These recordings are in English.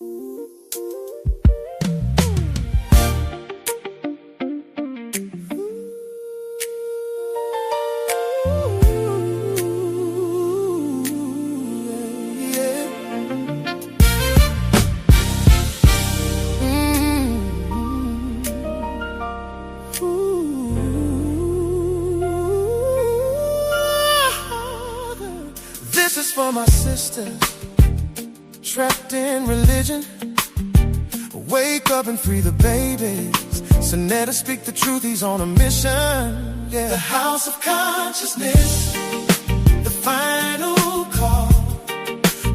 This is for my sisters trapped in religion. Wake up and free the babies. Sa.neter speak the truth, he's on a mission. Yeah. The house of consciousness, the final call.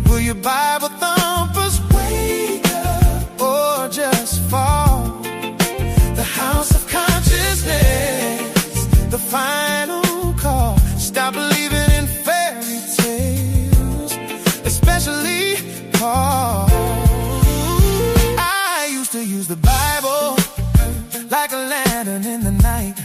Will your Bible thumpers wake up or just fall? The house of consciousness, the final call. Stop believing in fairy tales, especially Paul. I used to use the Bible like a lantern in the night,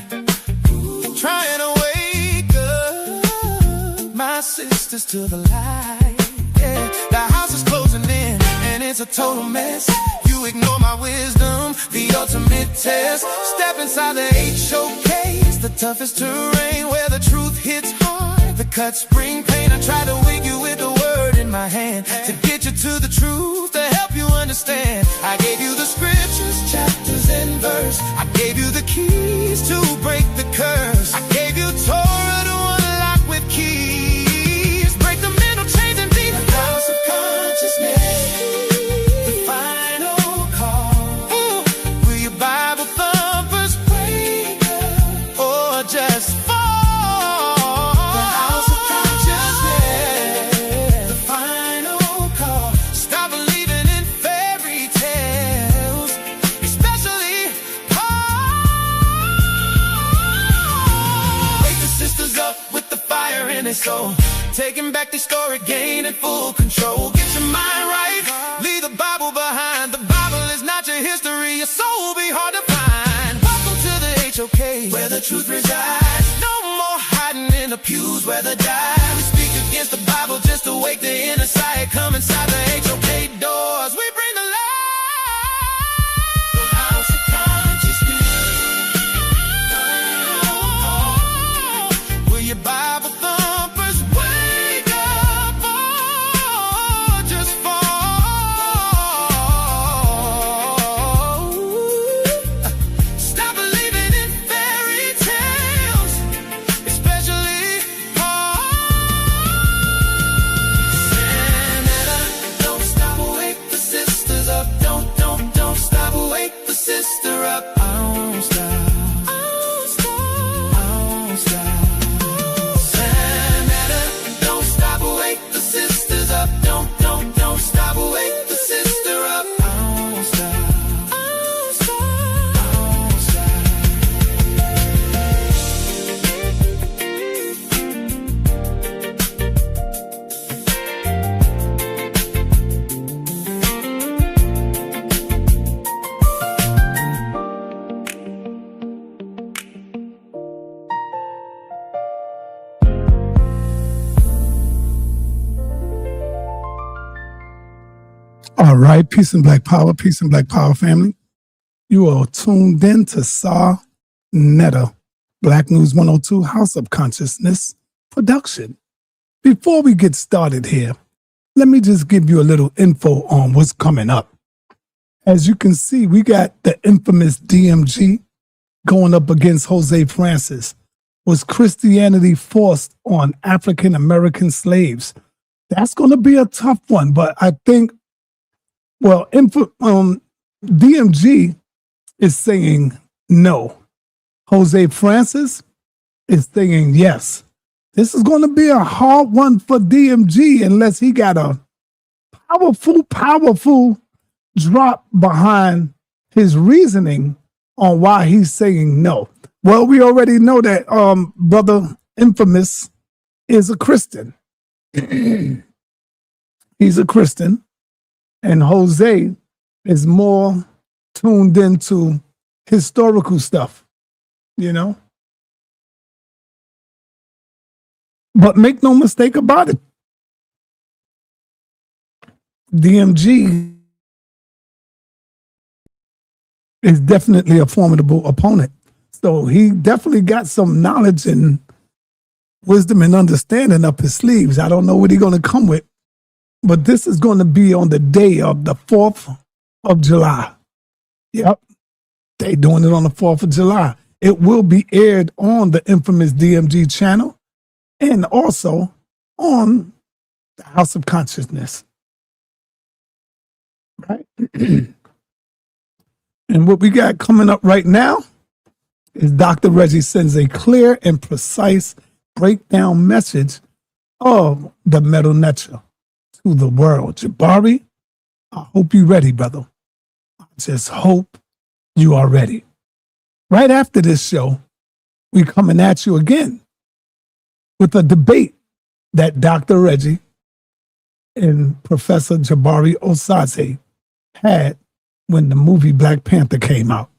trying to wake up my sisters to the light. Yeah, the house is closing in and it's a total mess. You ignore my wisdom, the ultimate test. Step inside the HOKs, the toughest terrain where the truth hits hard. The cut spring pain, I try to wake you with the word in my hand to get you to the truth, to help you understand. I gave you the scriptures, chapters and verse. I gave you the keys to break the curse. I gave you Torah to unlock with keys. Break the mental chains and demons. The house of consciousness, the final call. Will your Bible thumpers wake up or just fall? The house of consciousness, the final call. Stop believing in fairy tales, especially Paul. Wake the sisters up with the fire in their soul, taking back their story, gaining full control. Get your mind right, leave the Bible behind. The Bible is not your history, your soul will be hard to find. Welcome to the HOK, where the truth resides. No more hiding in the pews where the die. We speak against the Bible just to wake the inner sight. Come inside the HOK doors, we bring the light. The house of consciousness. Will your Bible thumpers wake up or just fall? Stop believing in fairy tales, especially Paul. Sa.neter, don't stop, wake the sisters up. Don't stop, wake the sister up. I won't stop. Sa.neter, don't stop, wake the sisters up. Don't stop, wake the sister up. I won't stop. All right, peace and black power, family. You are tuned in to sa.neter, Black News 102, House of Consciousness production. Before we get started here, let me just give you a little info on what's coming up. As you can see, we got the infamous DMG going up against Jose Francis. Was Christianity forced on African American slaves? That's going to be a tough one, but I think, well, DMG is saying no. Jose Francis is saying yes. This is going to be a hard one for DMG unless he got a powerful drop behind his reasoning on why he's saying no. Well, we already know that Brother Infamous is a Christian. He's a Christian. And Jose is more tuned into historical stuff, you know? But make no mistake about it. DMG is definitely a formidable opponent. So he definitely got some knowledge and wisdom and understanding up his sleeves. I don't know what he's going to come with, but this is going to be on the day of the 4th of July. Yep. They doing it on the 4th of July. It will be aired on the infamous DMG channel and also on the House of Consciousness. Right? And what we got coming up right now is Dr. Reggie sends a clear and precise breakdown message of the Medu Neter to the world. Jabari, I hope you're ready, brother. I just hope you are ready. Right after this show, we coming at you again with a debate that Dr. Reggie and Professor Jabari Osaze had when the movie Black Panther came out.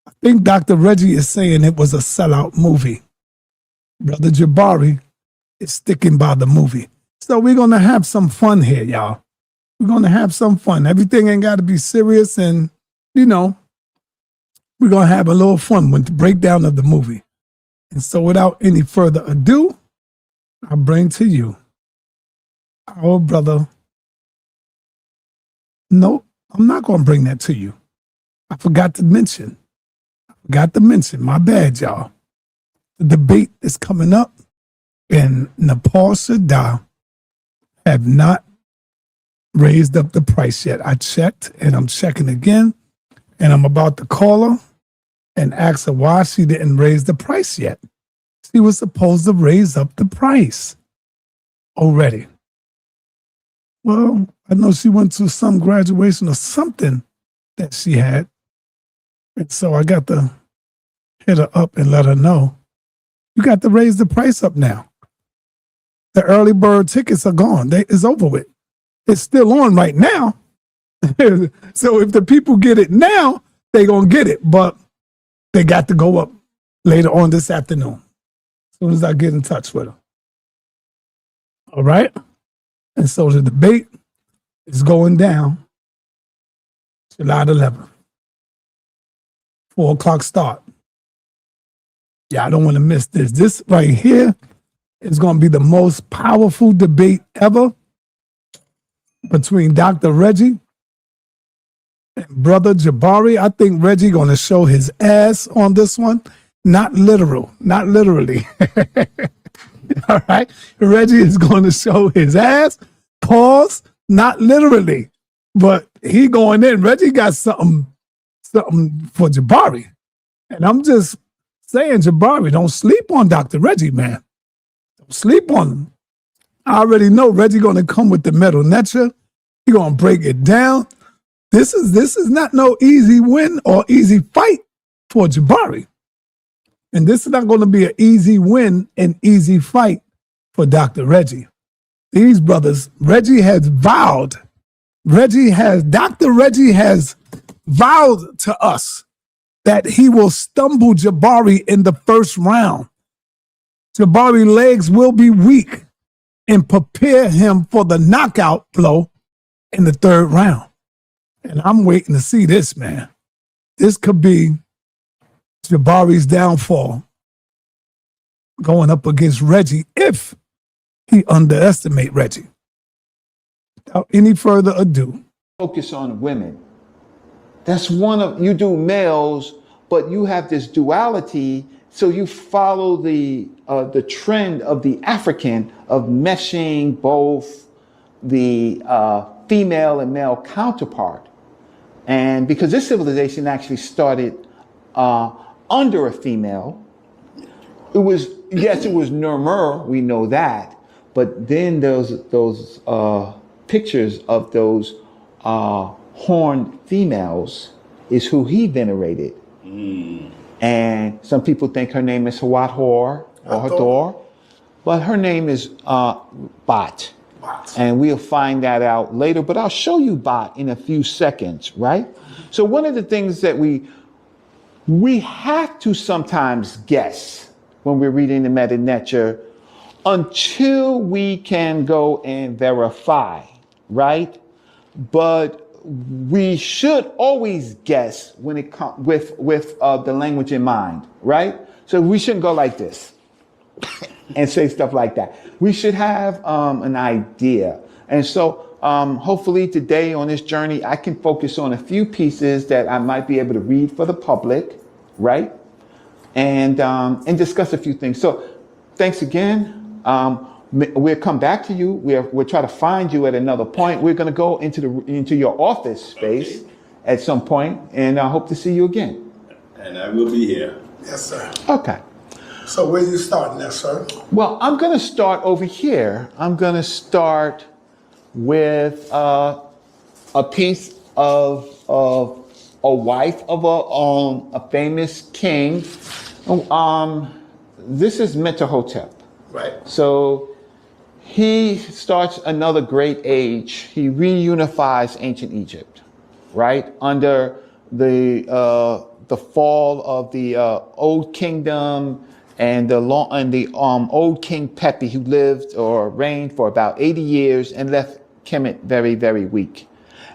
I think Dr. Reggie is saying it was a sellout movie. Brother Jabari is sticking by the movie. So we're going to have some fun here, y'all. We're going to have some fun. Everything ain't got to be serious, and, you know, we're going to have a little fun with the breakdown of the movie. And so without any further ado, I bring to you our brother. No, I'm not going to bring that to you. I forgot to mention. My bad, y'all. The debate is coming up, and Nepal Shada have not raised up the price yet. I checked, and I'm checking again, and I'm about to call her and ask her why she didn't raise the price yet. She was supposed to raise up the price already. Well, I know she went to some graduation or something that she had. And so I got to hit her up and let her know, you got to raise the price up now. The early bird tickets are gone. It's over with. It's still on right now. So if the people get it now, they're going to get it. But they got to go up later on this afternoon, as soon as I get in touch with her. All right? And so the debate is going down July 11th. 4 o'clock start. Yeah, I don't want to miss this. This right here is going to be the most powerful debate ever between Dr. Reggie and Brother Jabari. I think Reggie going to show his ass on this one. Not literally. All right? Reggie is going to show his ass. Pause. Not literally. But he going in. Reggie got something for Jabari. And I'm just saying, Jabari, don't sleep on Dr. Reggie, man. Don't sleep on him. I already know Reggie going to come with the Medu Neter. He going to break it down. This is not no easy win or easy fight for Jabari. And this is not going to be an easy win and easy fight for Dr. Reggie. These brothers, Dr. Reggie has vowed to us that he will stumble Jabari in the first round. Jabari's legs will be weak and prepare him for the knockout blow in the 3rd round. And I'm waiting to see this, man. This could be Jabari's downfall going up against Reggie if he underestimates Reggie. Without any further ado. Focus on women. That's one of, you do males, but you have this duality, so you follow the trend of the African of meshing both the female and male counterpart. And because this civilization actually started under a female, it was Nermur, we know that, but then those pictures of those horned females is who he venerated. And some people think her name is Hathor or Hathor, but her name is Bat. And we'll find that out later, but I'll show you Bat in a few seconds, right? So one of the things that we have to sometimes guess when we're reading the Medu Neter until we can go and verify, right? But we should always guess when it comes with the language in mind, right? So we shouldn't go like this and say stuff like that. We should have an idea. And so hopefully today on this journey, I can focus on a few pieces that I might be able to read for the public, right? And discuss a few things. So thanks again. We'll come back to you. We'll try to find you at another point. We're going to go into your office space at some point, and I hope to see you again. And I will be here. Yes, sir. Okay. So where you starting at, sir? Well, I'm going to start over here. I'm going to start with a piece of a wife of a famous king. This is Mentuhotep. Right. So he starts another great age. He reunifies ancient Egypt, right? Under the fall of the old kingdom and the old King Pepi, who lived or reigned for about 80 years and left Kemet very, very weak.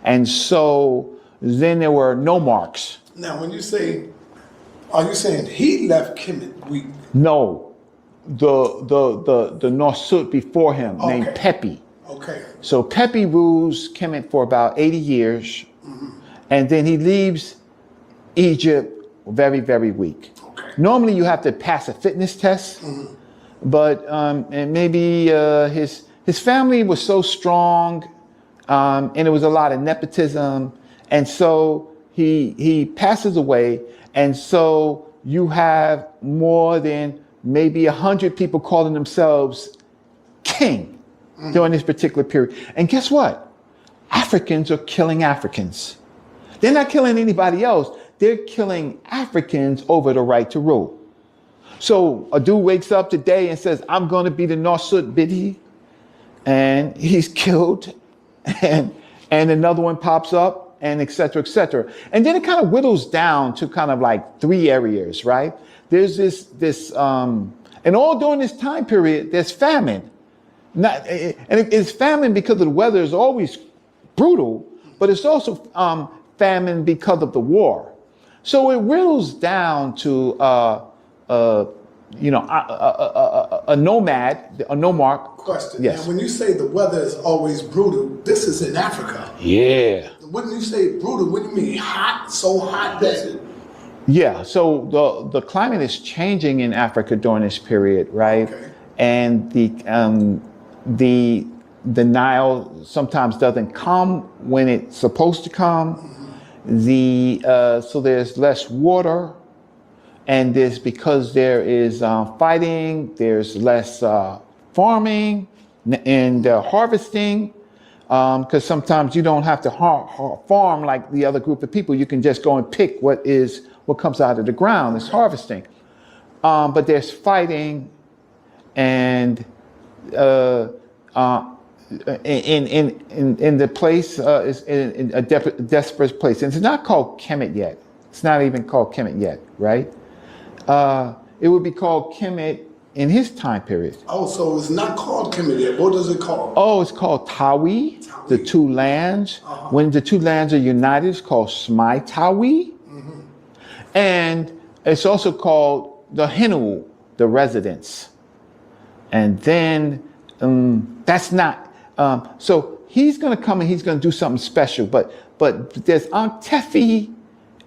And so then there were nomarchs. Now, when you say, are you saying he left Kemet weak? No, the Norsut before him, named Pepi. Okay. So Pepi rules Kemet for about 80 years, and then he leaves Egypt very, very weak. Okay. Normally you have to pass a fitness test, but and maybe his family was so strong, and it was a lot of nepotism, and so he passes away, and so you have more than maybe 100 people calling themselves king during this particular period. And guess what? Africans are killing Africans. They're not killing anybody else. They're killing Africans over the right to rule. So a dude wakes up today and says, I'm going to be the Norsut Bidi, and he's killed, and another one pops up, and et cetera, et cetera. And then it kind of whittles down to kind of like 3 areas, right? There's and all during this time period, there's famine. It's famine because the weather is always brutal, but it's also famine because of the war. So it whittles down to a nomad, a nomarch. Question. Yes. Now, when you say the weather is always brutal, this is in Africa. Yeah. When you say brutal, what do you mean? Hot? So hot that... Yeah, so the climate is changing in Africa during this period, right? Okay. And the Nile sometimes doesn't come when it's supposed to come. So there's less water, and because there is fighting, there's less farming and harvesting. Because sometimes you don't have to farm like the other group of people. You can just go and pick what comes out of the ground. It's harvesting. But there's fighting, and in the place is in a desperate place. And it's not called Kemet yet. It's not even called Kemet yet, right? It would be called Kemet in his time period. Oh, so it's not called Kemet yet. What is it called? Oh, it's called Tawi, the two lands. When the two lands are united, it's called Smai Tawi. And it's also called the Hinu, the residence. And then that's not, so he's going to come and he's going to do something special. But there's Tefi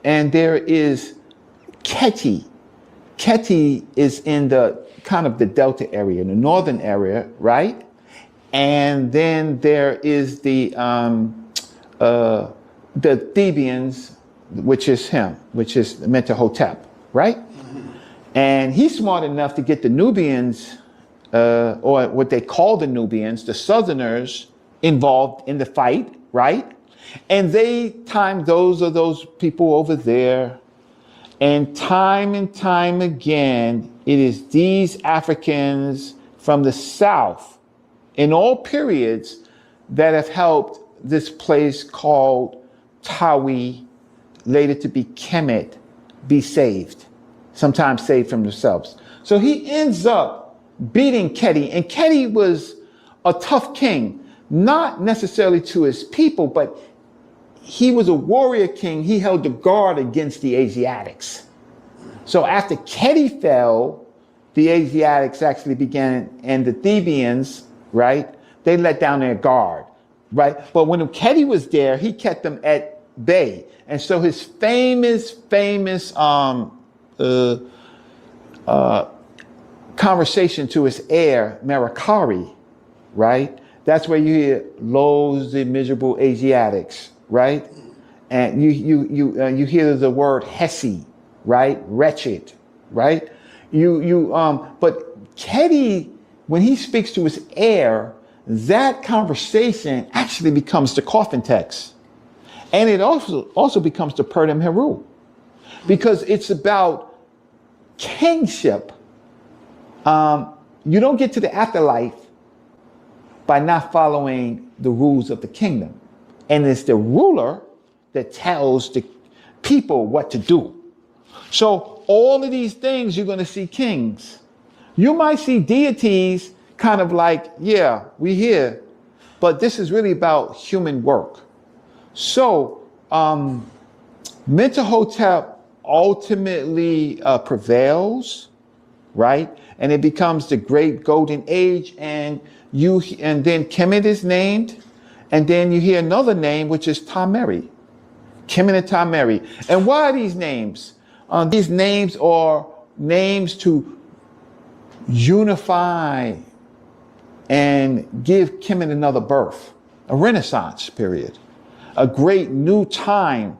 and there is Keti. Keti is in the kind of the Delta area, the northern area, right? And then there is the Thebans, which is him, which is Mentuhotep, right? And he's smart enough to get the Nubians, or what they call the Nubians, the Southerners, involved in the fight, right? And they timed those people over there. And time again, it is these Africans from the South in all periods that have helped this place called Tawi, later to be Kemet, be saved, sometimes saved from themselves. So he ends up beating Keti, and Keti was a tough king, not necessarily to his people, but he was a warrior king. He held the guard against the Asiatics. So after Keti fell, the Asiatics actually began, and the Thebians, right, they let down their guard, right? But when Keti was there, he kept them at bay. And so his famous conversation to his heir, Merikari, right? That's where you hear "Los the miserable Asiatics," right? And you hear the word Hesi, right? Wretched, right? But Keti, when he speaks to his heir, that conversation actually becomes the coffin text. And it also becomes the Purdam Heru, because it's about kingship. You don't get to the afterlife by not following the rules of the kingdom. And it's the ruler that tells the people what to do. So all of these things, you're going to see kings. You might see deities kind of like, yeah, we here, but this is really about human work. So Mentuhotep ultimately prevails, right? And it becomes the great golden age, and then Kemet is named, and then you hear another name, which is Tameri, Kemet and Tameri. And why are these names? These names are names to unify and give Kemet another birth, a renaissance period, a great new time.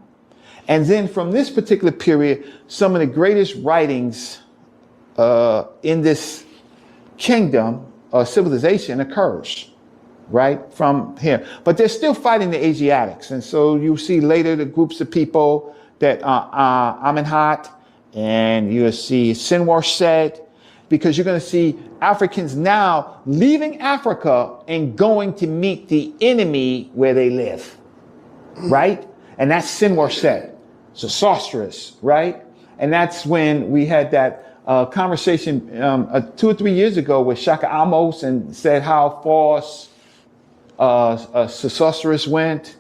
And then from this particular period, some of the greatest writings in this kingdom or civilization occurs, right, from here. But they're still fighting the Asiatics. And so you see later the groups of people that Amenhotep, and you'll see Senwar, because you're going to see Africans now leaving Africa and going to meet the enemy where they live, right? And that's Senwar, it's a sorceress, right? And that's when we had that conversation 2 or 3 years ago with Shaka Amos, and said how false sorceress went.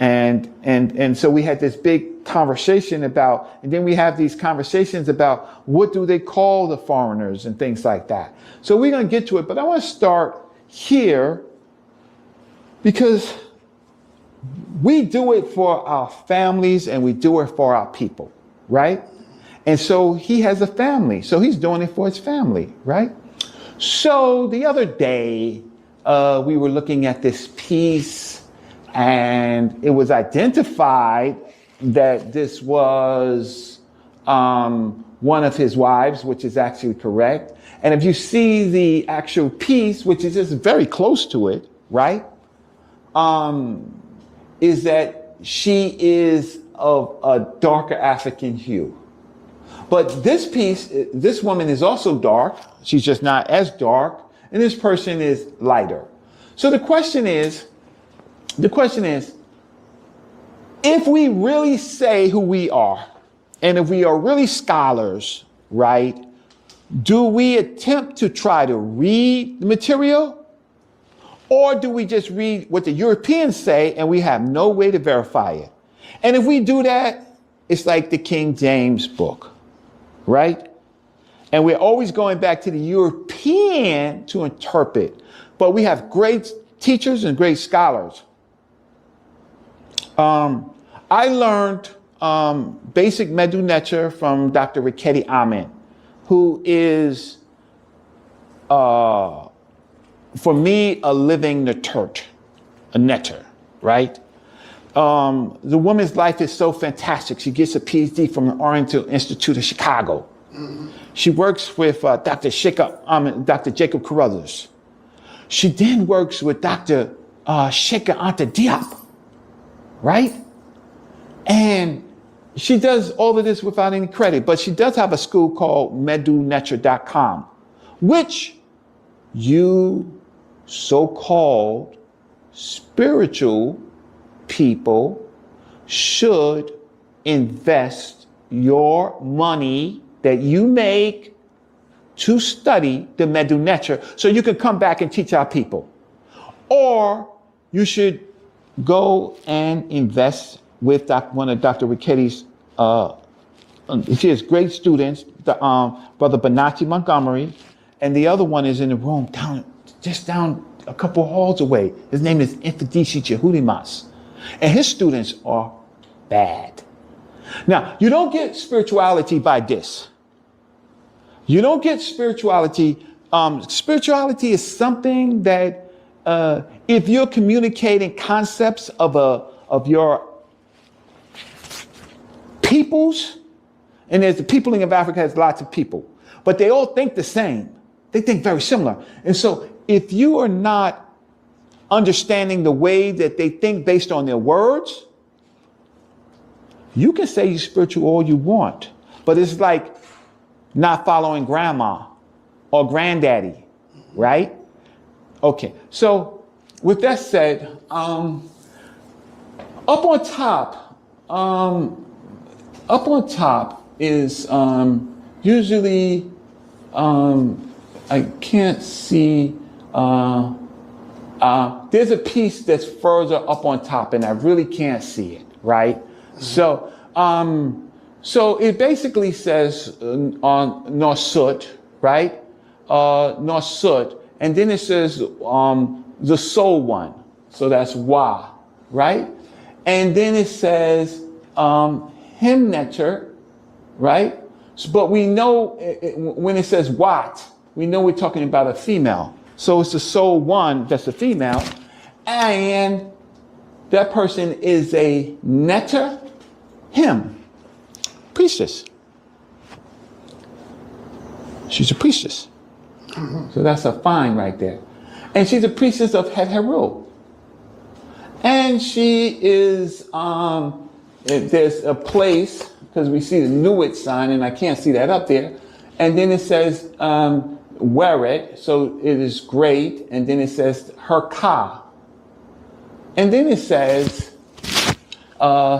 And so we had this big conversation about, and then we have these conversations about what do they call the foreigners and things like that. So we're going to get to it, but I want to start here because we do it for our families and we do it for our people, right? And so he has a family, so he's doing it for his family, right? So the other day, we were looking at this piece, and it was identified that this was one of his wives, which is actually correct. And if you see the actual piece, which is just very close to it, right, is that she is of a darker African hue. But this piece, this woman is also dark. She's just not as dark. And this person is lighter. So the question is, if we really say who we are, and if we are really scholars, right, do we attempt to try to read the material? Or do we just read what the Europeans say and we have no way to verify it? And if we do that, it's like the King James book, right? And we're always going back to the European to interpret. But we have great teachers and great scholars. I learned basic Medu Neter from Dr. Riketi Amen, who is, for me, a living netert, a netter, right? The woman's life is so fantastic. She gets a PhD from the Oriental Institute of Chicago. Mm-hmm. She works with Dr. Jacob Carruthers. She then works with Dr. Sheikh Anta Diop, right? And she does all of this without any credit, but she does have a school called meduneter.com, which you so-called spiritual people should invest your money that you make to study the Medu Neter so you can come back and teach our people. Or you should go and invest with one of Dr. Ricketti's, she has great students, Brother Benachi Montgomery, and the other one is in the room just down a couple halls away. His name is Infidisi Jehudimas. And his students are bad. Now, you don't get spirituality by this. You don't get spirituality. Spirituality is something that if you're communicating concepts of your peoples, and there's the peopling of Africa has lots of people, but they all think the same. They think very similar. And so if you are not understanding the way that they think based on their words, you can say you're spiritual all you want, but it's like not following grandma or granddaddy, right? Okay, so with that said, up on top is usually, I can't see, there's a piece that's further up on top and I really can't see it, right? So it basically says on Norsut, right? Norsut, and then it says the soul one, so that's Wa, right? And then it says sa.neter, right? But we know when it says Wat, we know we're talking about a female. So it's the soul one that's a female, and that person is a neter, him, priestess. She's a priestess. So that's a fine right there. And she's a priestess of Het Heru. And she is, there's a place, because we see the Nuit sign, and I can't see that up there. And then it says, Weret, so it is great. And then it says, her ka. And then it says, Kente,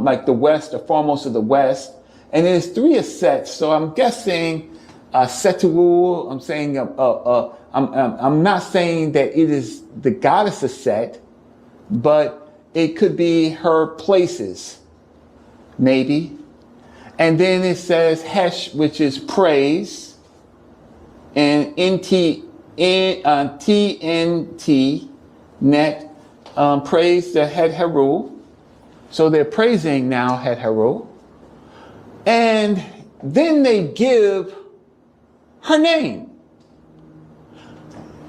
like the west, the foremost of the west. And there's 3 Asets. So I'm guessing Setuul. I'm saying I'm not saying that it is the goddess Aset, but it could be her places, maybe. And then it says Hesh, which is praise, and TNT net praise the Het Heru. So they're praising now Het Heru. And then they give her name.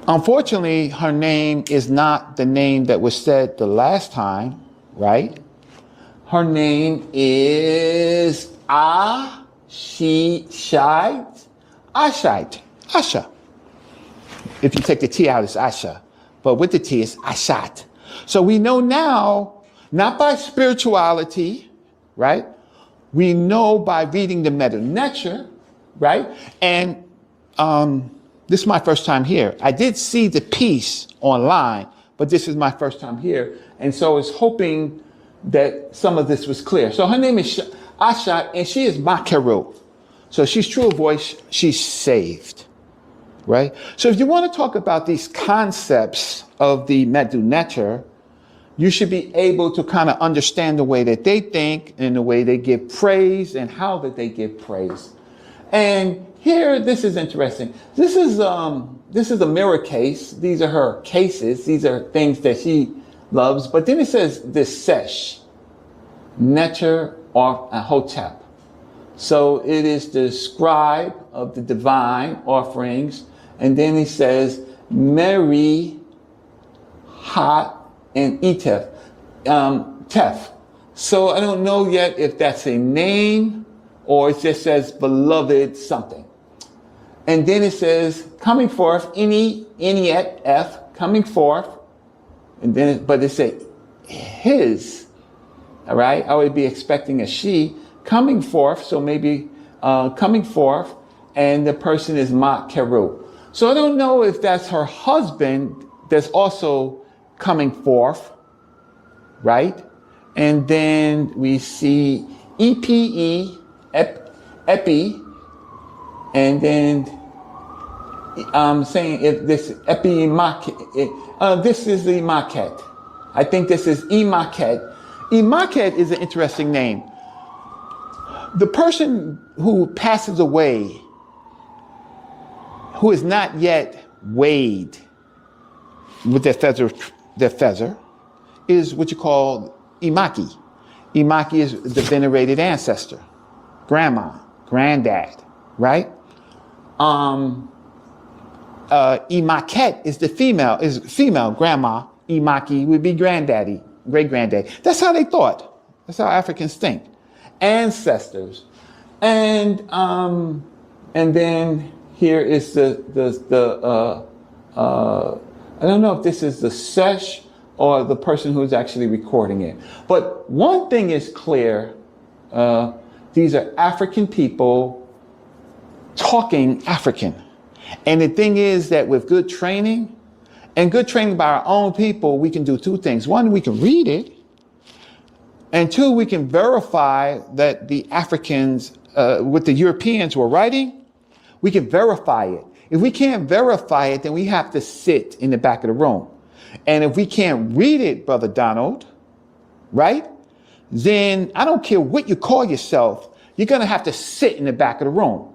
Unfortunately, her name is not the name that was said the last time, right? Her name is Ashite, Asha. If you take the T out, it's Asha. But with the T, it's Ashat. So we know now, not by spirituality, right? We know by reading the Medu, right? And this is my first time here. I did see the piece online, but this is my first time here. And so I was hoping that some of this was clear. So her name is Ashat, and she is Makeru. So she's true voice, she's saved, right? So if you want to talk about these concepts of the Medu, you should be able to kind of understand the way that they think and the way they give praise and how that they give praise. And here, this is interesting. This is a mirror case. These are her cases. These are things that she loves. But then it says this sesh, neter or hotep. So it is the scribe of the divine offerings. And then he says Mary, Hot, and Etef, Tef. So I don't know yet if that's a name or it just says beloved something. And then it says coming forth, Iniet, F, coming forth. And then, but it says his, all right? I would be expecting a she coming forth. So maybe coming forth, and the person is Mat Keru. So I don't know if that's her husband that's also coming forth, right? And then we see EPE, epi, and then I'm saying if this epi market, this is the market, I think this is Imaket. Imaket is an interesting name. The person who passes away, who is not yet weighed with their feather, is what you call Imaki. Imaki is the venerated ancestor, grandma, granddad, right? Imaket is the female grandma. Imaki would be granddaddy, great granddaddy. That's how they thought. That's how Africans think. Ancestors, and then here is the I don't know if this is the sesh or the person who's actually recording it. But one thing is clear: these are African people talking African. And the thing is that with good training, and good training by our own people, we can do two things. One, we can read it. And two, we can verify that the Africans, what the Europeans were writing, we can verify it. If we can't verify it, then we have to sit in the back of the room. And if we can't read it, Brother Donald, right, then I don't care what you call yourself, you're going to have to sit in the back of the room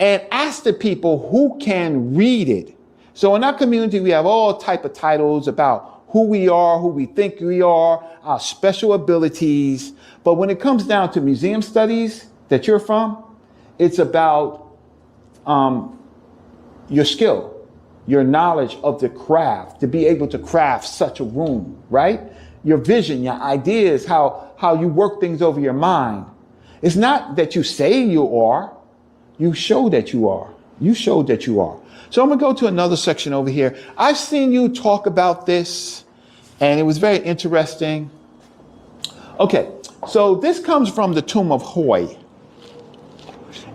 and ask the people who can read it. So in our community, we have all type of titles about who we are, who we think we are, our special abilities. But when it comes down to museum studies that you're from, it's about your skill, your knowledge of the craft, to be able to craft such a room, right? Your vision, your ideas, how you work things over your mind. It's not that you say you are, you show that you are. You showed that you are. So I'm going to go to another section over here. I've seen you talk about this, and it was very interesting. Okay, so this comes from the tomb of Hoy.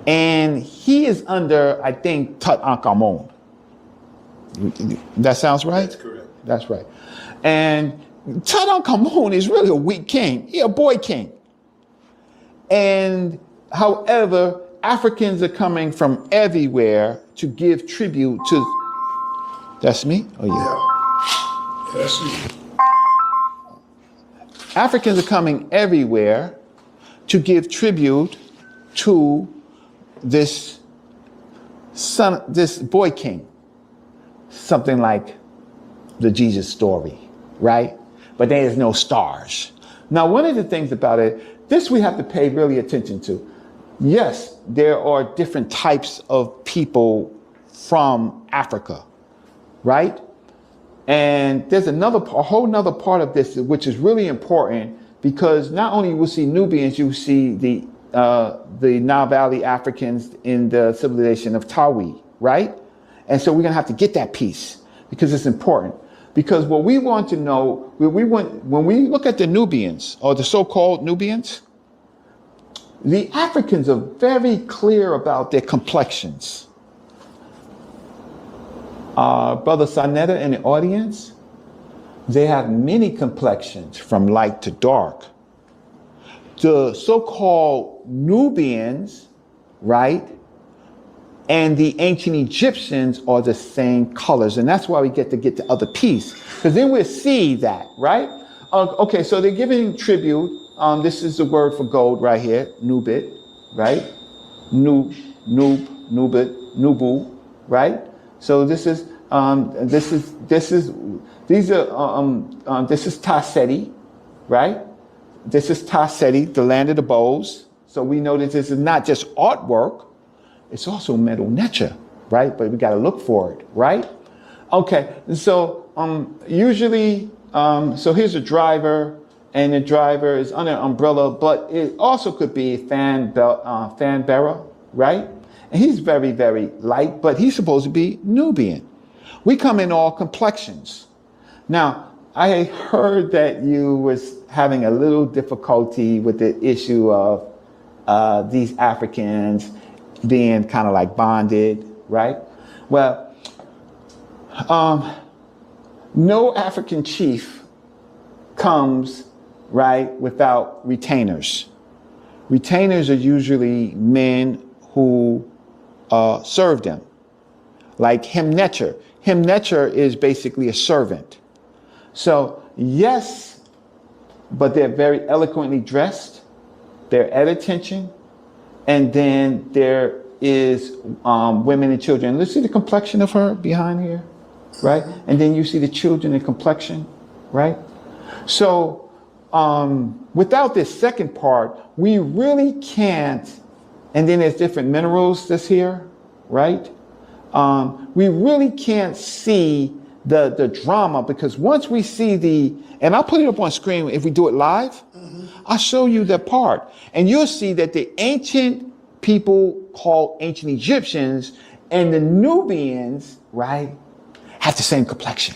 And he is under, I think, Tutankhamun. That sounds right? That's correct. That's right. And Tutankhamun is really a weak king. He's a boy king. And however, Africans are coming from everywhere to give tribute to. That's me? Oh, yeah. That's you. Africans are coming everywhere to give tribute to this boy king. Something like the Jesus story, right? But there's no stars. Now, one of the things about it, this we have to pay really attention to. Yes, there are different types of people from Africa, right? And there's a whole nother part of this which is really important, because not only you will see Nubians, you see the Nile Valley Africans in the civilization of Tawi, right? And so we're gonna have to get that piece because it's important. Because what we want to know, when we look at the Nubians or the so-called Nubians, the Africans are very clear about their complexions. Brother sa.neter in the audience, they have many complexions from light to dark. The so-called Nubians, right, and the ancient Egyptians are the same colors. And that's why we get the other piece, because then we'll see that, right? Okay, so they're giving tribute. This is the word for gold right here, nubit, right? Nubit, nubu, right? So this is Taseti, right? This is Taseti, the land of the bows. So we know that this is not just artwork, it's also metal nature, right? But we got to look for it, right? Okay, so usually, so here's a driver, and the driver is under an umbrella, but it also could be a fan bearer, right? And he's very, very light, but he's supposed to be Nubian. We come in all complexions. Now, I heard that you was having a little difficulty with the issue of these Africans being kind of like bonded, right? Well, no African chief comes, right, without retainers. Retainers are usually men who serve them, like sa.neter. Sa.neter is basically a servant. So yes, but they're very eloquently dressed. They're at attention. And then there is women and children. Let's see the complexion of her behind here, right? And then you see the children and complexion, right? So without this second part, we really can't, and then there's different minerals that's here, right? We really can't see the drama, because once we see and I'll put it up on screen if we do it live, I'll show you the part. And you'll see that the ancient people called ancient Egyptians and the Nubians, right, have the same complexion.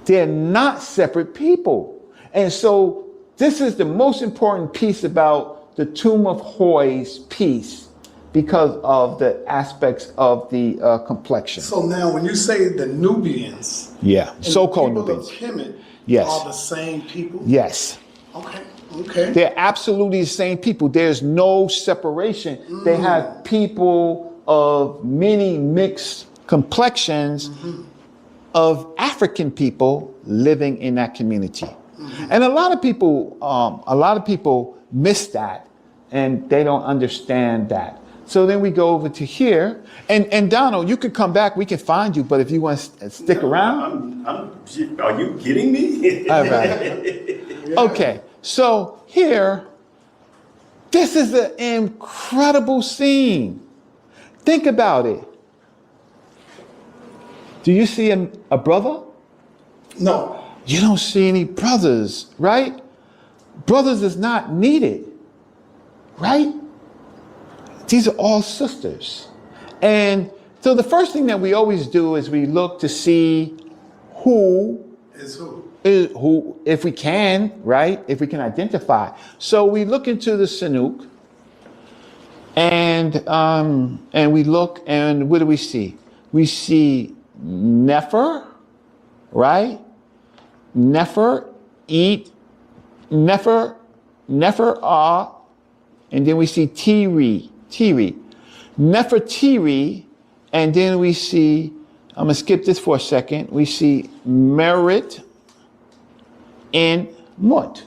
They're not separate people. And so this is the most important piece about the Tomb of Hoy's piece, because of the aspects of the complexion. So now when you say the Nubians, yeah, so-called people Nubians, of Kemet, yes, are the same people? yes. Okay. They're absolutely the same people. There's no separation. They have people of many mixed complexions of African people living in that community. And a lot of people miss that, and they don't understand that. So then we go over to here, and Donald, you could come back. We can find you, but if you want to stick around, are you kidding me? all right. Okay, so here, this is an incredible scene. Think about it. Do you see a brother? No. You don't see any brothers, right? Brothers is not needed, right? These are all sisters. And so the first thing that we always do is we look to see who is who, if we can, right? If we can identify. So we look into the Sanuk, and we look, and what do we see? We see Nefer, right? Nefer, Nefer, and then we see Tiri, Nefertiri, and then we see, I'm gonna skip this for a second, we see Merit and Mut.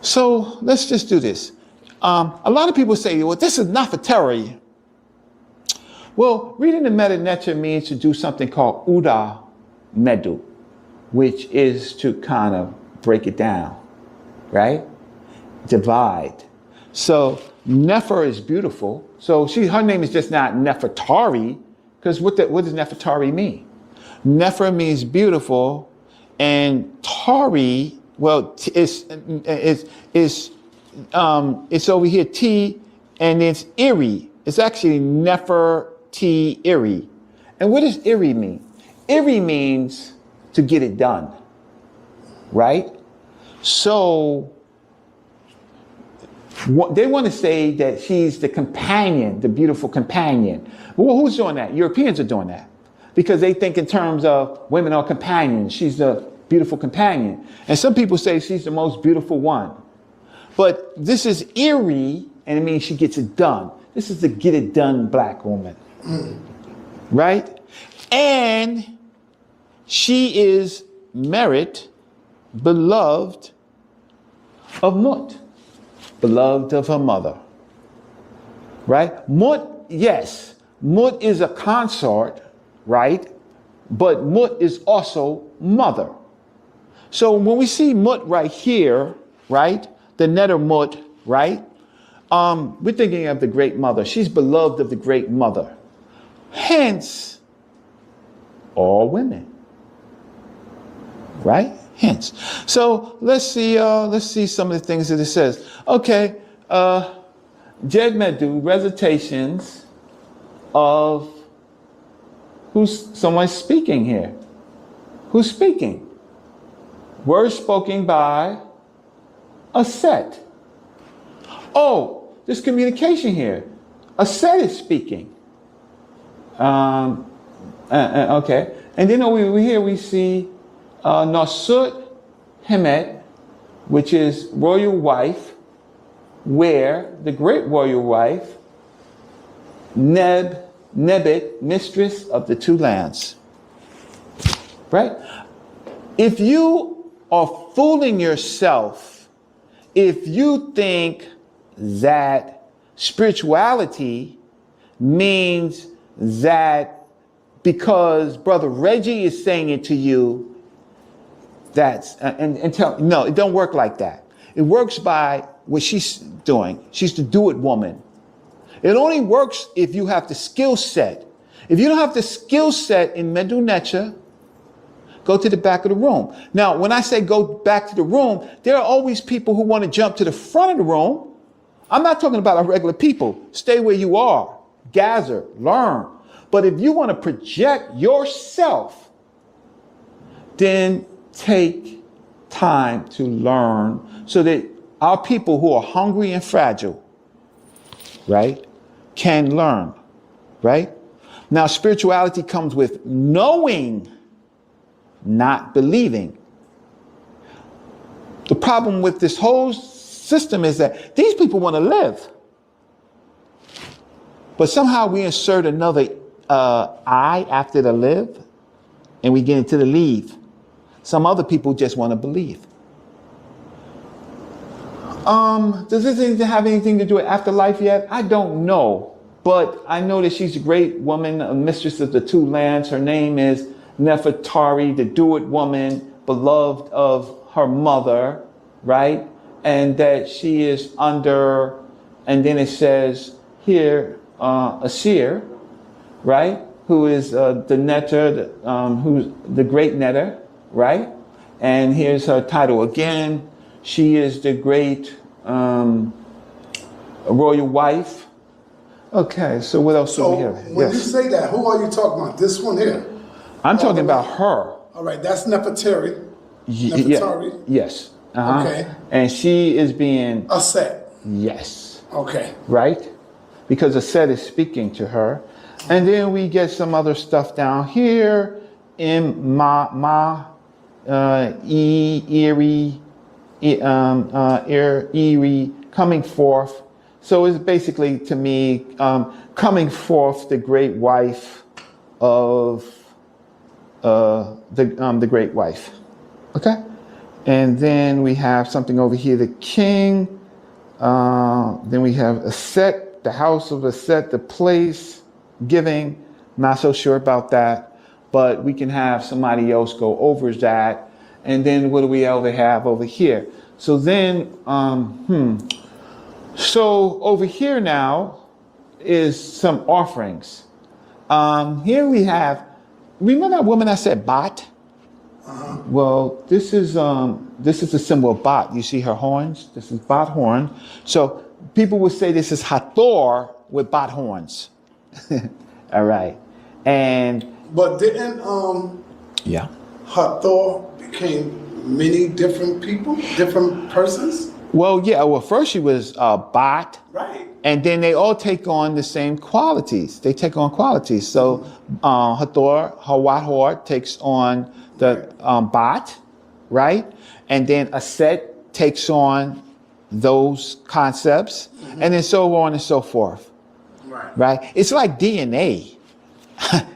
So let's just do this. A lot of people say, well, this is Nefertari. Well, reading the sa.neter means to do something called Uda Medu, which is to kind of break it down, right? Divide. So Nefer is beautiful. So her name is just not Nefertari, because what does Nefertari mean? Nefer means beautiful, and Tari, well, it's over here T, and it's Iri. It's actually Nefer-T-Iri. And what does Iri mean? Iri means to get it done, right? So they want to say that she's the companion, the beautiful companion. Well, who's doing that? Europeans are doing that, because they think in terms of women are companions. She's the beautiful companion. And some people say she's the most beautiful one. But this is Iri, and it means she gets it done. This is the get it done black woman, right? And she is Merit, beloved of Mut, beloved of her mother, right? Mut, yes, Mut is a consort, right? But Mut is also mother. So when we see Mut right here, right? The neter Mut, right? We're thinking of the great mother. She's beloved of the great mother. Hence, all women, right? Hence. So let's see some of the things that it says. Okay, Jed Medu, recitations of someone speaking here. Who's speaking? Words spoken by a set. Oh, there's communication here. A set is speaking. Okay. And then over here we see Nasut Hemet, which is royal wife, where the great royal wife, Nebet, mistress of the two lands. Right? If you are fooling yourself if you think that spirituality means that because Brother Reggie is saying it to you, that's, no, it don't work like that. It works by what she's doing. She's the do-it woman. It only works if you have the skill set. If you don't have the skill set in Medu Neter, go to the back of the room. Now, when I say go back to the room, there are always people who want to jump to the front of the room. I'm not talking about our regular people. Stay where you are. Gather, learn. But if you want to project yourself, then take time to learn so that our people who are hungry and fragile, right, can learn, right? Now, spirituality comes with knowing, not believing. The problem with this whole system is that these people want to live. But somehow we insert another I after the live, and we get into the leave. Some other people just want to believe. Does this have anything to do with afterlife yet? I don't know. But I know that she's a great woman, a mistress of the two lands. Her name is Nefertari, the do-it woman, beloved of her mother, right? And that she is under, and then it says here, a seer, right? Who is the neter, who's the great neter, right? And here's her title again. She is the great royal wife. Okay, so what else do we have? When you say that, who are you talking about? This one here? I'm talking about her. All right, that's Nefertari. Nefertari? Yes. Okay. And she is being... a set. Yes. Okay. Right? Because a set is speaking to her. And then we get some other stuff down here in Eerie, coming forth. So it's basically, to me, coming forth the great wife of the great wife. Okay? And then we have something over here, the king. Then we have a set, the house of a set, the place, giving. Not so sure about that, but we can have somebody else go over that. And then what do we have over here? So then, so over here now is some offerings. Here we have, remember that woman I said Bat? Well, this is the symbol of Bat. You see her horns? This is Bat horn. So people would say this is Hathor with Bat horns. All right. But didn't yeah, Hathor became many different people, different persons? Well, yeah. Well, first she was Bat. Right. And then they all take on the same qualities. They take on qualities. So Hathor, Hawat takes on the Bat, right? And then a set takes on those concepts, and then so on and so forth. Right? It's like DNA,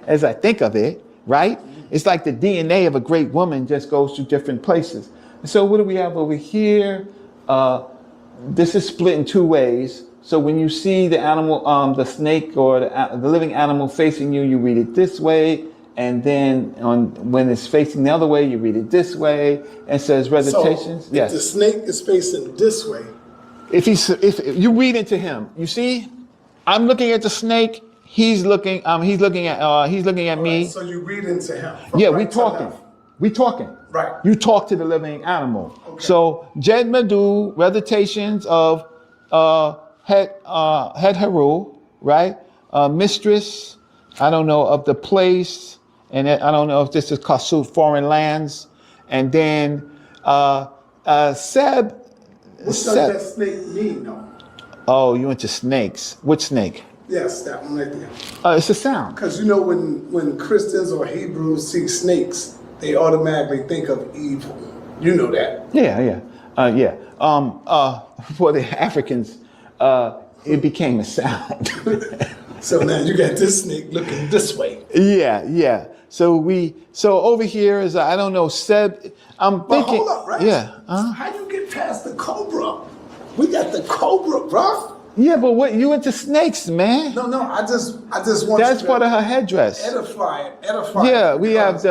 as I think of it, right? It's like the DNA of a great woman just goes to different places. And so what do we have over here? This is split in two ways. So when you see the animal, the snake or the living animal facing you, you read it this way. And then when it's facing the other way, you read it this way. And says recitations. So if the snake is facing this way. If you read into him, you see, I'm looking at the snake. He's looking at me. Right, so you read into him. Yeah, we talking. We talking. Right. You talk to the living animal. Okay. So Jed Medu, recitations of Het Haru, right? Mistress, I don't know, of the place, and I don't know if this is Kasut, foreign lands, and then Seb. What does that snake mean, though? Oh, you into snakes? Which snake? Yes, that one right there. It's a sound. Because you know when Christians or Hebrews see snakes, they automatically think of evil. You know that. Yeah. For the Africans, it became a sound. So now you got this snake looking this way. Yeah. So over here is, I don't know, Seb. I'm But thinking. hold up, right? Yeah. How you get past the cobra? We got the cobra, bro. Yeah, but what, you into snakes, man? No, I just want That's you part to of her headdress. edify. Yeah, we have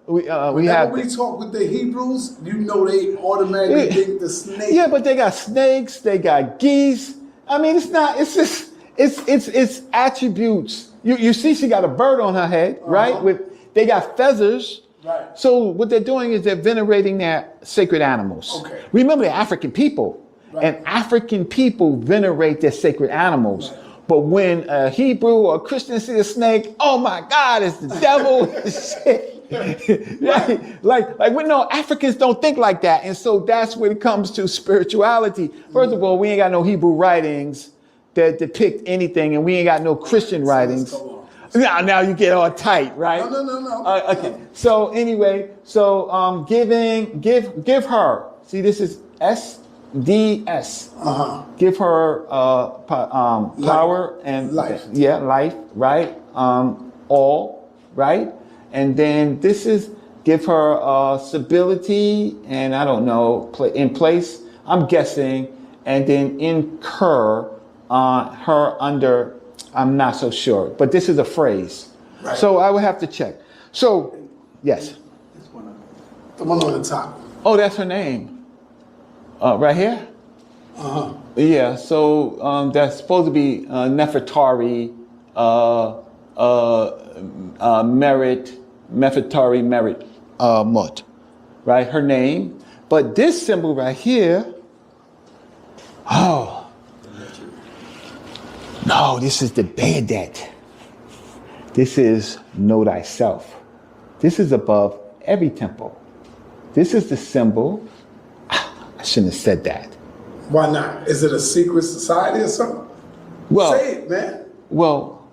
we Whenever have. we talk with the Hebrews, you know they automatically think the snake. Yeah, but they got snakes, they got geese. I mean, it's not. It's just. It's attributes. You see, she got a bird on her head, right? They got feathers. Right. So what they're doing is they're venerating their sacred animals. Okay. Remember, they're African people, and African people venerate their sacred animals. Right. But when a Hebrew or a Christian see a snake, oh my God, it's the devil. Right? Like we know Africans don't think like that, and so that's when it comes to spirituality. First of all, we ain't got no Hebrew writings that depict anything, and we ain't got no Christian writings. Now you get all tight, right? No. Okay. So anyway, give her. See, this is SDS. Give her power and life. Yeah, life, right? All, right? And then this is give her stability and I don't know in place. I'm guessing, and then incur her under. I'm not so sure, but this is a phrase. Right. So I would have to check. So, yes. The one on the top. Oh, that's her name. Right here? Yeah, so that's supposed to be Nefertari, Merit Mut, right? Her name. But this symbol right here, no, this is the Beadet. This is know thyself. This is above every temple. This is the symbol. I shouldn't have said that. Why not? Is it a secret society or something? Well, say it, man. Well,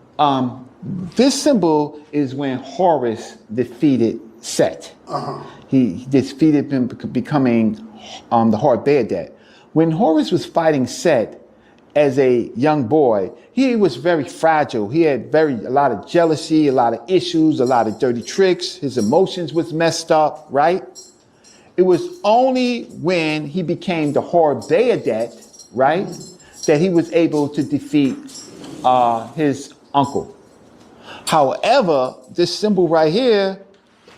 this symbol is when Horus defeated Set. He defeated him, becoming the Hard Beadet. When Horus was fighting Set, as a young boy, he was very fragile. He had a lot of jealousy, a lot of issues, a lot of dirty tricks. His emotions was messed up, right? It was only when he became the Hor Beadet, right, that he was able to defeat his uncle. However, this symbol right here,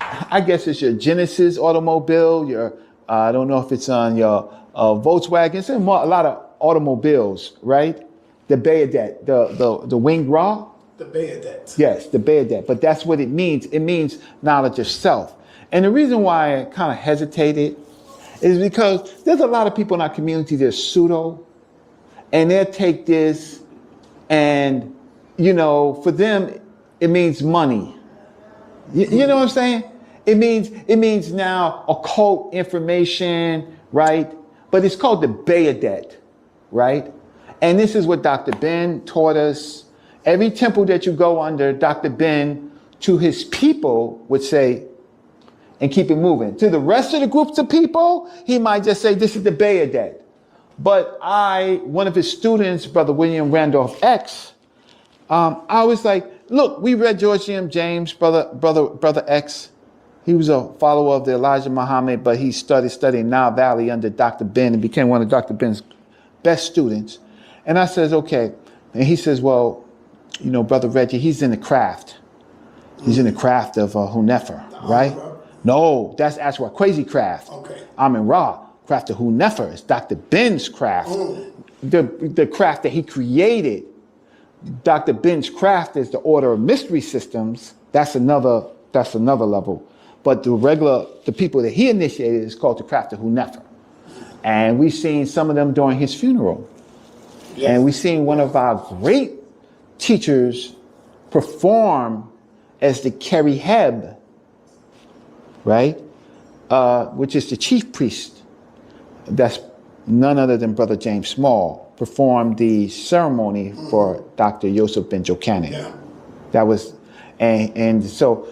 I guess it's your Genesis automobile, I don't know if it's on your Volkswagen. It's in a lot of automobiles, right? The Beadet, the winged Ra. The Beadet. Yes, the Beadet. But that's what it means. It means knowledge of self. And the reason why I kind of hesitated is because there's a lot of people in our community that are pseudo, and they'll take this and, for them, it means money. You know what I'm saying? It means now occult information, right? But it's called the Beadet. Right? And this is what Dr. Ben taught us. Every temple that you go under, Dr. Ben, to his people, would say, and keep it moving. To the rest of the groups of people, he might just say, this is the Beadet. But one of his students, Brother William Randolph X, I was like, look, we read George M. James, Brother X. He was a follower of the Elijah Muhammad, but he started studying Nile Valley under Dr. Ben and became one of Dr. Ben's best students. And I says, okay. And he says, well, Brother Reggie, he's in the craft. He's in the craft of Hunefer, right? No, that's actual crazy craft. Okay. I'm in Ra, craft of Hunefer. It's Dr. Ben's craft. The craft that he created. Dr. Ben's craft is the Order of Mystery Systems. That's another level. But the people that he initiated is called the craft of Hunefer. And we've seen some of them during his funeral. Yes. And we've seen one of our great teachers perform as the Keriheb, right? Which is the chief priest. That's none other than Brother James Small, performed the ceremony for Dr. Yosef Ben Jochanan. Yeah. That was, and so.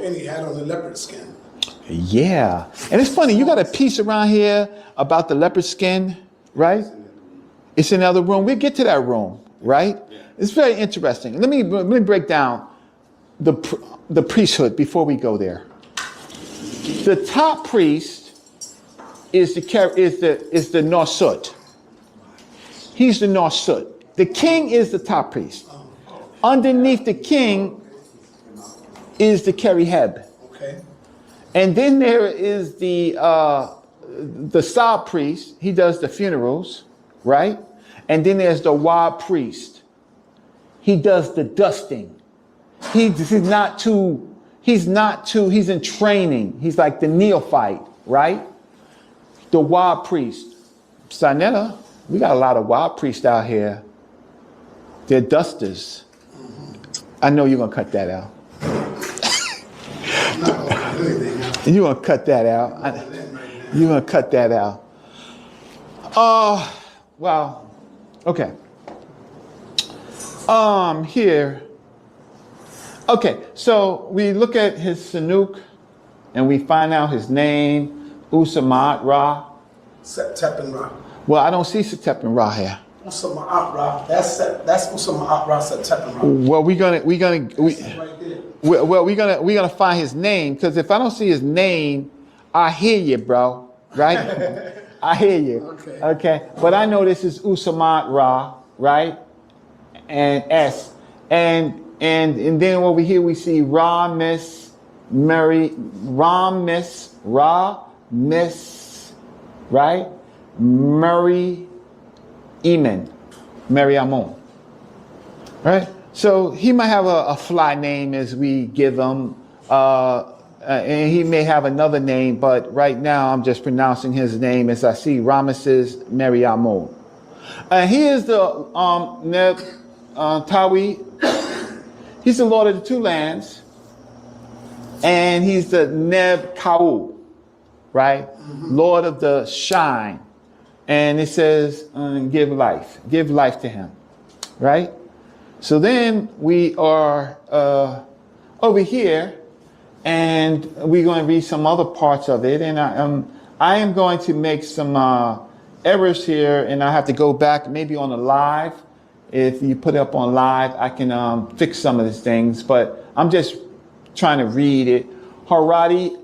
And he had on the leopard skin. Yeah. And it's funny, you got a piece around here about the leopard skin, right? It's in the other room. We'll get to that room, right? Yeah. It's very interesting. Let me break down the priesthood before we go there. The top priest is the Nosut. He's the Nosut. The king is the top priest. Underneath the king is the Keriheb. Okay. And then there is the Sa priest. He does the funerals, right? And then there's the Wa priest. He does the dusting. He's in training. He's like the neophyte, right? The Wa priest. Sa.neter, we got a lot of Wa priests out here. They're dusters. I know you're gonna cut that out. You're gonna cut that out. You're gonna cut that out. Well, okay. Here. Okay, so we look at his Sanuk and we find out his name, Usamat Ra. Setep Ra. Well, I don't see Setep Ra here. Usamat Ra. That's Usamat Ra Setep Ra. Well, we're gonna Right there. find his name, because if I don't see his name, I hear you, bro. Right? I hear you. Okay. But I know this is Usamat Ra, right? And S. And then over here we see Ra Miss, right? Mary Eamon, Mary Amon, right? So he might have a fly name as we give him, and he may have another name, but right now I'm just pronouncing his name as I see Ramesses Mary Amon. He is the Neb Tawi. He's the Lord of the Two Lands, and he's the Neb Kau, right? Lord of the Shine. And it says, give life to him, right? So then we are over here, and we're going to read some other parts of it. And I am going to make some errors here, and I have to go back maybe on the live. If you put it up on live, I can fix some of these things, but I'm just trying to read it. Harati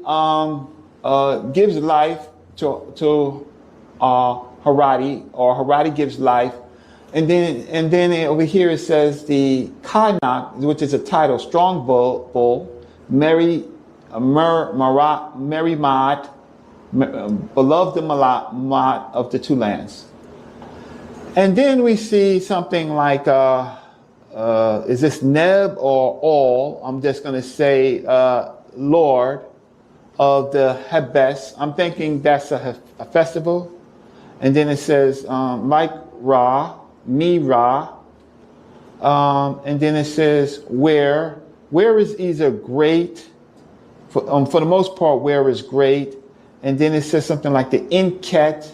gives life to Harati, or Harati gives life. And then over here it says the Karnak, which is a title, strong bull, Mary Mad, beloved Mad of the two lands. And then we see something like, is this Neb or all? I'm just going to say Lord of the Hebes. I'm thinking that's a festival. And then it says like Ra, Mi Ra. And then it says where. Where is either great. For the most part, where is great. And then it says something like the Inket.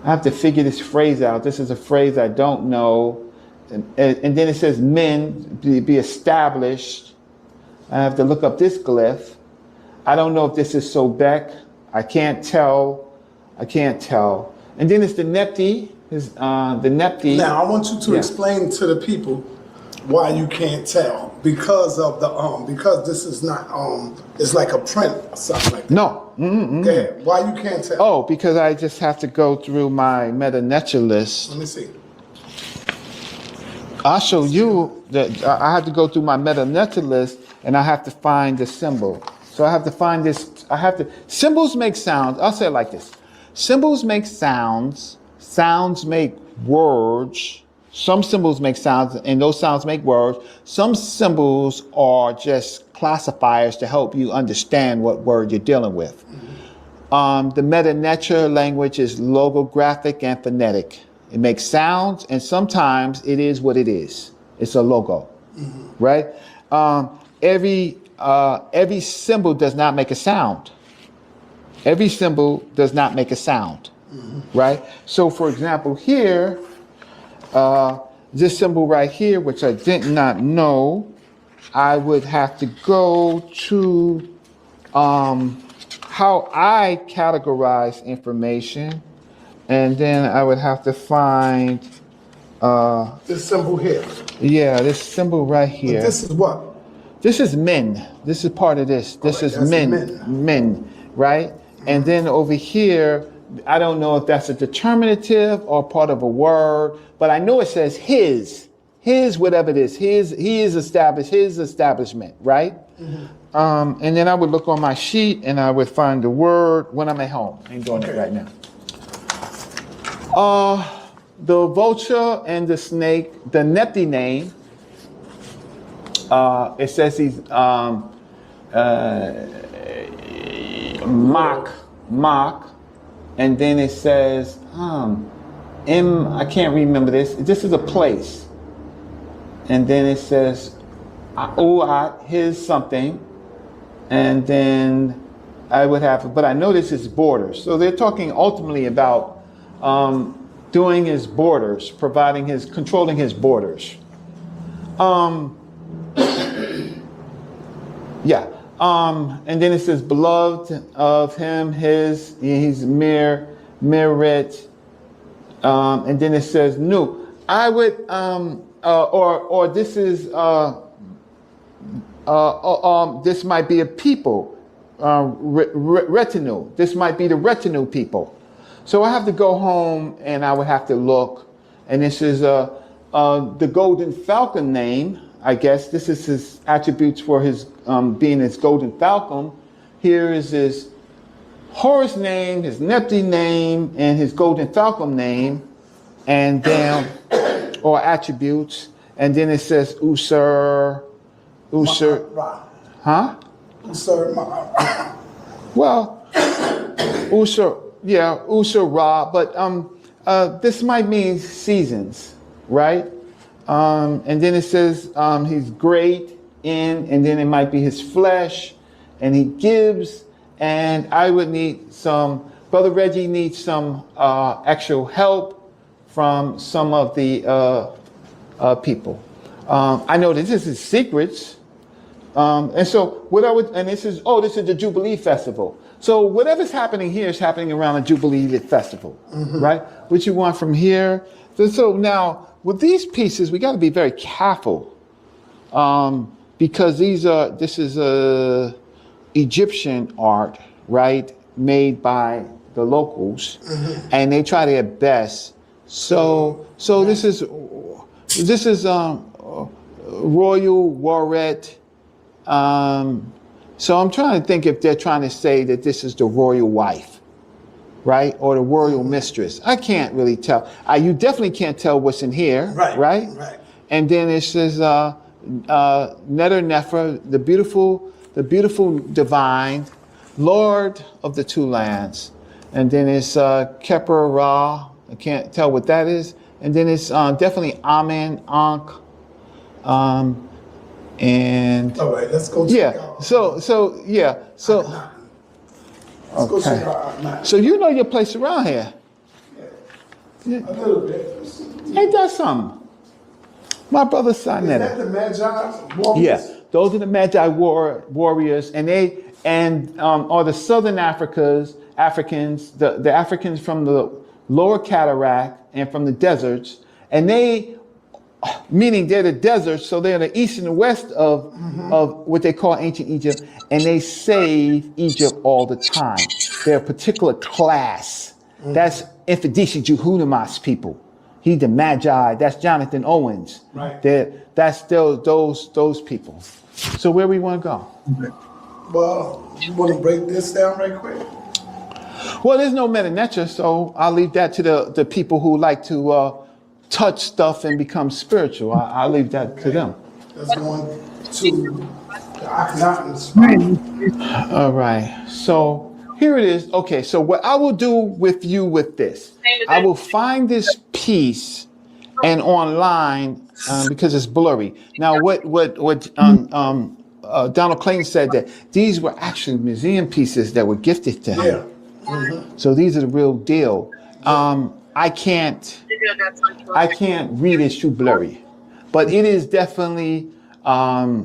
I have to figure this phrase out. This is a phrase I don't know. And then it says men, be established. I have to look up this glyph. I don't know if this is Sobek. I can't tell. And then it's the Nepti. The Nepti. Now I want you to explain to the people why you can't tell, because of the because this is not it's like a print or something like that. No. Okay. Why you can't tell? Oh, because I just have to go through my meta-nature list. Let me see. I'll show you that I have to go through my meta-nature list, and I have to find the symbol. So I have to find this. Symbols make sounds. I'll say it like this. Symbols make sounds. Sounds make words. Some symbols make sounds, and those sounds make words. Some symbols are just classifiers to help you understand what word you're dealing with. The meta-nature language is logographic and phonetic. It makes sounds, and sometimes it is what it is. It's a logo, right? Every symbol does not make a sound. Every symbol does not make a sound, right? So, for example, here, this symbol right here, which I did not know, I would have to go to how I categorize information, and then I would have to find this symbol here. Yeah, this symbol right here. But this is what? This is men. This is part of this. This is men, right? And then over here, I don't know if that's a determinative or part of a word, but I know it says his whatever it is. He is established, his establishment, right? And then I would look on my sheet and I would find the word when I'm at home. I ain't doing it right now. The vulture and the snake, the Nepti name, it says he's mock, and then it says I can't remember this. This is a place, and then it says his something, and then I would have, but I know this is borders. So they're talking ultimately about doing his borders, controlling his borders. And then it says beloved of him, he's merit. And then it says new. I would or this is this might be a people, retinue. This might be the retinue people. So I have to go home and I would have to look, and this is the golden falcon name. I guess this is his attributes for his being his golden falcon. Here is his Horus name, his Nepti name, and his golden falcon name, and then or attributes. And then it says Usur, huh? Usur. Well, Usur. Yeah, Usur Ra, but this might mean seasons, right? And then it says he's great in, and then it might be his flesh, and he gives, and I would need some, Brother Reggie needs some actual help from some of the people. I know that this is secrets, and so what I would, and this is the Jubilee Festival. So whatever's happening here is happening around the Jubilee Festival, right? What you want from here. So now with these pieces, we got to be very careful because this is Egyptian art, right? Made by the locals, and they try their best. So this is Royal Warret. So I'm trying to think if they're trying to say that this is the royal wife, right? Or the royal mistress. I can't really tell. You definitely can't tell what's in here, right? And then it says Neter Nefer, the beautiful divine, Lord of the two lands. And then it's Keper Ra, I can't tell what that is. And then it's definitely Amen, Ankh. And all right, let's go check out. Okay. So you know your place around here. Yeah. A little bit. Ain't that something? My brother sa.neter. Is that the Magi warriors? Yeah, those are the Magi warriors, and are the Southern Africans, the Africans from the Lower Cataract and from the deserts, and meaning they're the deserts, so they're the east and the west of what they call ancient Egypt, and they save Egypt all the time. They're a particular class. That's Infidisi Juhunamas people. He's the Magi. That's Jonathan Owens. Right. That's still those people. So where we want to go? Well, you want to break this down right quick? Well, there's no meta-neter, so I'll leave that to the people who like to touch stuff and become spiritual. I'll leave that to them. Let's go on to the Akhenaten. All right. So here it is. Okay. So what I will do with you with this, I will find this piece and online because it's blurry. Now, what Donald Clayton said that these were actually museum pieces that were gifted to him. Yeah. So these are the real deal. I can't read it too blurry, but it is definitely Akhenaten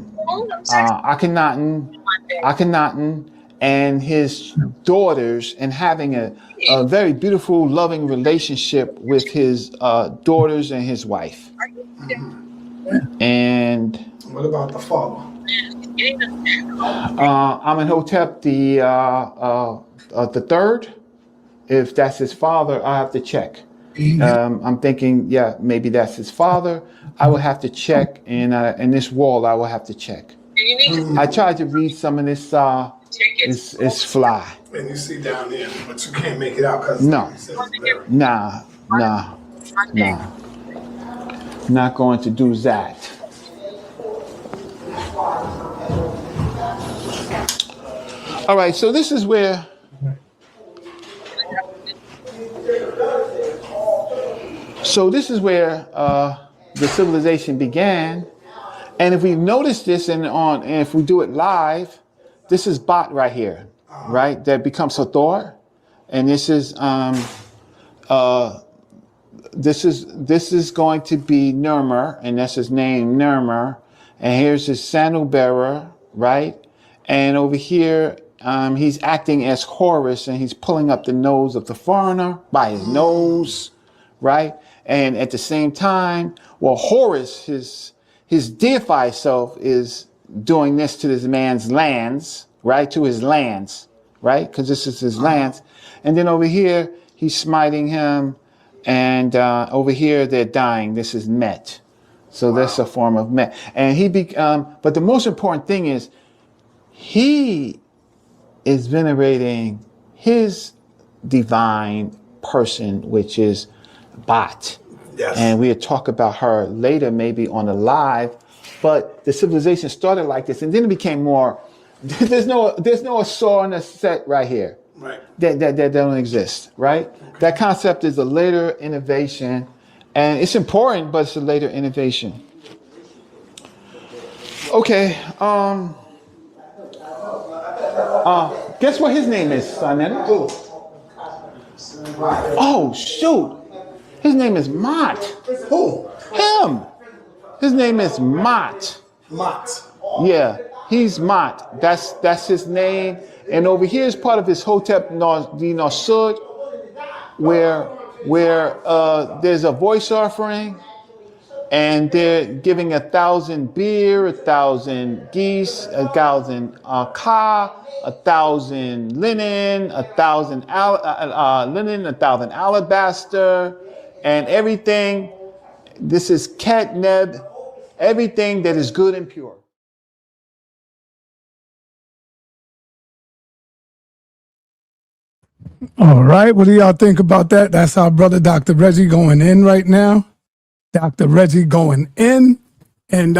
and his daughters, and having a very beautiful, loving relationship with his daughters and his wife. And What about the father? Amenhotep the third. If that's his father, I have to check. I'm thinking, yeah, maybe that's his father. I would have to check, and in this wall, I will have to check. I tried to read some of this. It's fly. And you see down there, but you can't make it out because No. Nah. Not going to do that. All right, so this is where the civilization began. And if we notice this and if we do it live, this is Bot right here, right? That becomes Hathor. And this is this is going to be Nermer, and that's his name, Nermer. And here's his sandal bearer, right? And over here, he's acting as Horus, and he's pulling up the nose of the foreigner by his nose, right? And at the same time, well, Horus, his deified self, is doing this to this man's lands, right? To his lands, right? Because this is his lands. And then over here, he's smiting him. And over here, they're dying. This is Met. So that's a form of Met. And but the most important thing is, he is venerating his divine person, which is Bat. Yes. And we'll talk about her later, maybe on a live. But the civilization started like this, and then it became more. There's no Asur and a Set right here. Right. That don't exist. Right. Okay. That concept is a later innovation, and it's important, but it's a later innovation. Okay. Guess what his name is, sa.neter? Oh shoot. His name is Mott. Who? Him. His name is Mott. Mott. Yeah, he's Mott. That's his name. And over here is part of his Hotep Nosud, where there's a voice offering, and they're giving 1,000 beer, 1,000 geese, 1,000 ka, 1,000 linen, 1,000 linen, 1,000 alabaster. And everything, this is catneb, everything that is good and pure. All right, what do y'all think about that? That's our brother, Dr. Reggie, going in right now. Dr. Reggie going in. And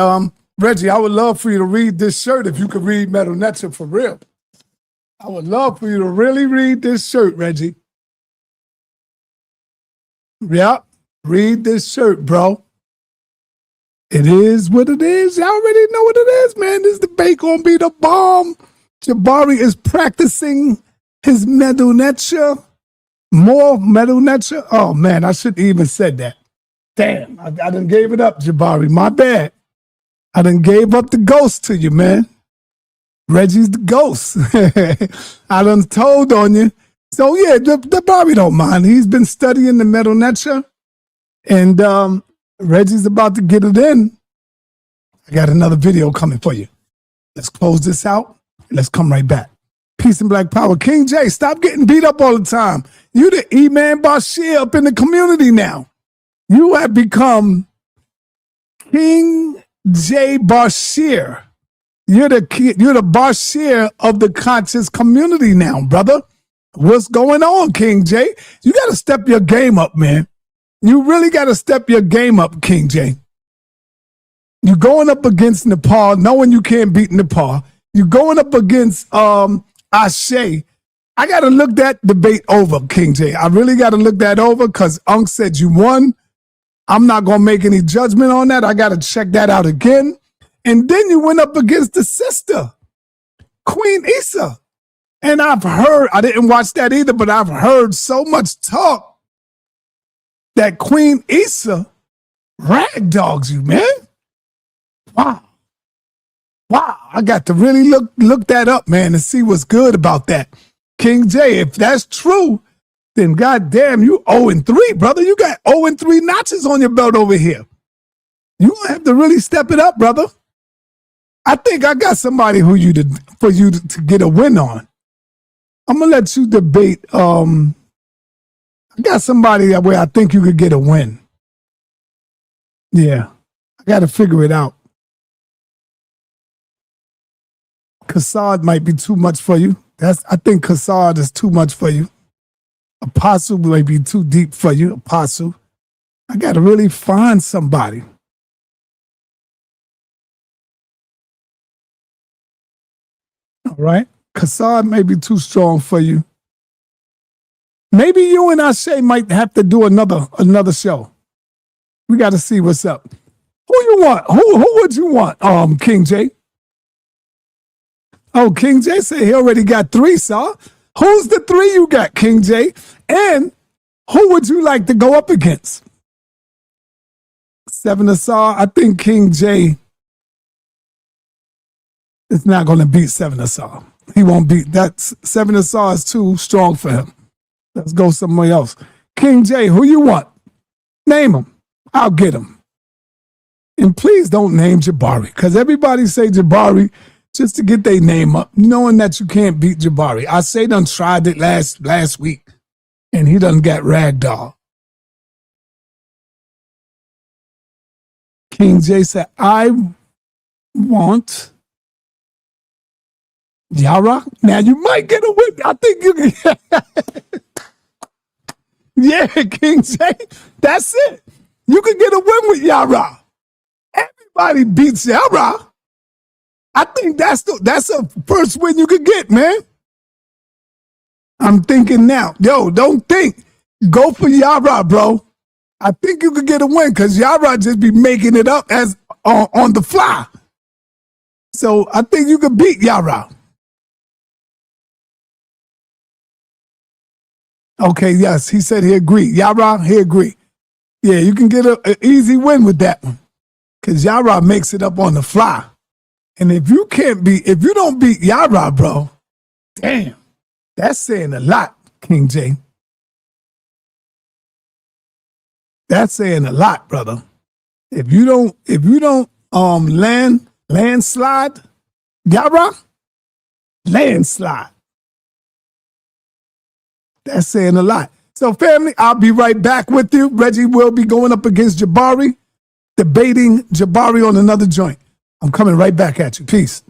Reggie, I would love for you to read this shirt if you could read sa.neter for real. I would love for you to really read this shirt, Reggie. Yep, read this shirt, bro. It is what it is. Y'all already know what it is, man. This debate gonna be the bomb. Jabari is practicing his sa.neter. More sa.neter. Oh, man, I shouldn't even said that. Damn, I done gave it up, Jabari. My bad. I done gave up the ghost to you, man. Reggie's the ghost. I done told on you. So, yeah, Jabari don't mind. He's been studying the sa.neter, and Reggie's about to get it in. I got another video coming for you. Let's close this out, and let's come right back. Peace and black power. King J, stop getting beat up all the time. You the E-Man Bashir up in the community now. You have become King J Bashir. You're the Bashir of the conscious community now, brother. What's going on, King J? You got to step your game up, man. You really got to step your game up, King J. You're going up against Nepal, knowing you can't beat Nepal. You're going up against Ashe. I got to look that debate over, King J. I really got to look that over because Unc said you won. I'm not going to make any judgment on that. I got to check that out again. And then you went up against the sister, Queen Issa. And I've heard, I didn't watch that either, but I've heard so much talk that Queen Issa ragdogs you, man. Wow. Wow. I got to really look that up, man, and see what's good about that. King J, if that's true, then goddamn, you 0-3, brother. You got 0-3 notches on your belt over here. You gonna have to really step it up, brother. I think I got somebody for you to get a win on. I'm gonna let you debate. I got somebody where I think you could get a win. Yeah, I got to figure it out. Kassad might be too much for you. I think Kassad is too much for you. Apostle might be too deep for you. Apostle. I got to really find somebody. All right. Kassad may be too strong for you. Maybe you and Ashe might have to do another show. We got to see what's up. Who you want? Who would you want? King J. Oh, King J said he already got 3, Saw. Who's the 3 you got, King J? And who would you like to go up against? 7 of Saw. I think King J is not going to beat 7 of Saw. He won't beat that. 7 of Saw is too strong for him. Let's go somewhere else. King J, who you want? Name him. I'll get him. And please don't name Jabari, because everybody say Jabari just to get their name up, knowing that you can't beat Jabari. I say done tried it last week, and he done got ragdoll. King J said, I want Yara. Now you might get a win. I think you can. Yeah, King J, that's it. You can get a win with Yara. Everybody beats Yara. I think that's a first win you could get, man. I'm thinking now. Yo, don't think. Go for Yara, bro. I think you could get a win because Yara just be making it up as on the fly. So I think you could beat Yara. Okay, yes, he said he agreed. Yara, he agreed. Yeah, you can get an easy win with that one because Yara makes it up on the fly. And if you don't beat Yara, bro, damn, that's saying a lot, King J. That's saying a lot, brother. If you don't landslide, Yara, landslide. That's saying a lot. So, family, I'll be right back with you. Reggie will be going up against Jabari, debating Jabari on another joint. I'm coming right back at you. Peace.